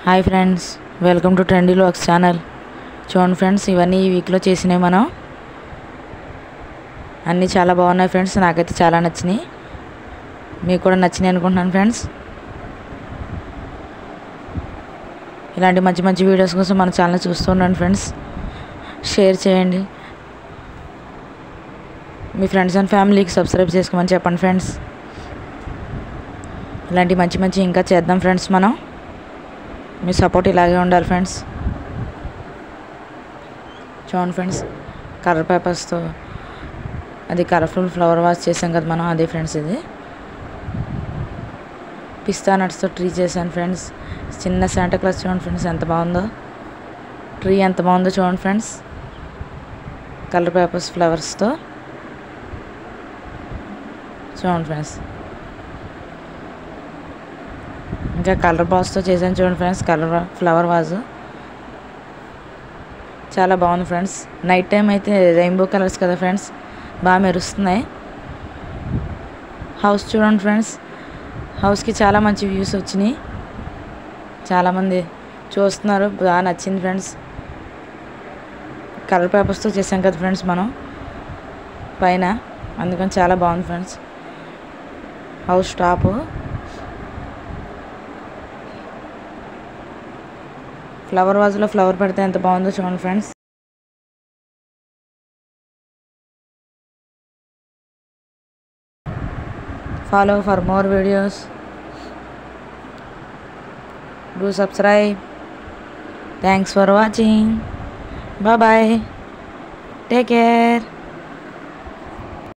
Hi friends, welcome to trendy vlogs channel. చూడండి friends, ఇవన్నీ ఈ వీక్లో చేసినాయి. మనం అన్నీ చాలా బాగున్నాయి ఫ్రెండ్స్. నాకైతే చాలా నచ్చినాయి, మీకు కూడా నచ్చినాయి అనుకుంటున్నాను ఫ్రెండ్స్. ఇలాంటి మంచి మంచి వీడియోస్ కోసం మన ఛానల్ చూస్తూ ఉండండి ఫ్రెండ్స్. షేర్ చేయండి, మీ ఫ్రెండ్స్ అండ్ ఫ్యామిలీకి సబ్స్క్రైబ్ చేసుకోమని చెప్పండి ఫ్రెండ్స్. ఇలాంటి మంచి మంచి ఇంకా చేద్దాం ఫ్రెండ్స్. మనం మీ సపోర్ట్ ఇలాగే ఉండాలి ఫ్రెండ్స్. చూడండి ఫ్రెండ్స్, కలర్ పేపర్స్తో అది కలర్ఫుల్ ఫ్లవర్ వాష్ చేసాం కదా మనం, అదే ఫ్రెండ్స్. ఇది పిస్తా నట్స్తో ట్రీ చేశాను ఫ్రెండ్స్. చిన్న శాంటా క్లాస్ చూడండి ఫ్రెండ్స్, ఎంత బాగుందో ట్రీ, ఎంత బాగుందో చూడండి ఫ్రెండ్స్. కలర్ పేపర్స్ ఫ్లవర్స్తో చూడండి ఫ్రెండ్స్. ఇంకా కలర్ బాక్స్తో చేశాను చూడండి ఫ్రెండ్స్. కలర్ ఫ్లవర్ వాజు చాలా బాగుంది ఫ్రెండ్స్. నైట్ టైం అయితే రెయిన్బో కలర్స్ కదా ఫ్రెండ్స్, బాగా మెరుస్తున్నాయి. హౌస్ చూడండి ఫ్రెండ్స్, హౌస్కి చాలా మంచి వ్యూస్ వచ్చినాయి. చాలామంది చూస్తున్నారు, బాగా నచ్చింది ఫ్రెండ్స్. కలర్ పేపర్స్తో చేసాం కదా ఫ్రెండ్స్ మనం పైన, అందుకని చాలా బాగుంది ఫ్రెండ్స్. హౌస్ టాపు ఫ్లవర్ వాజ్లో ఫ్లవర్ పెడితే ఎంత బాగుందో చూడండి friends. Follow for more videos. Do subscribe. Thanks for watching. Bye bye. Take care.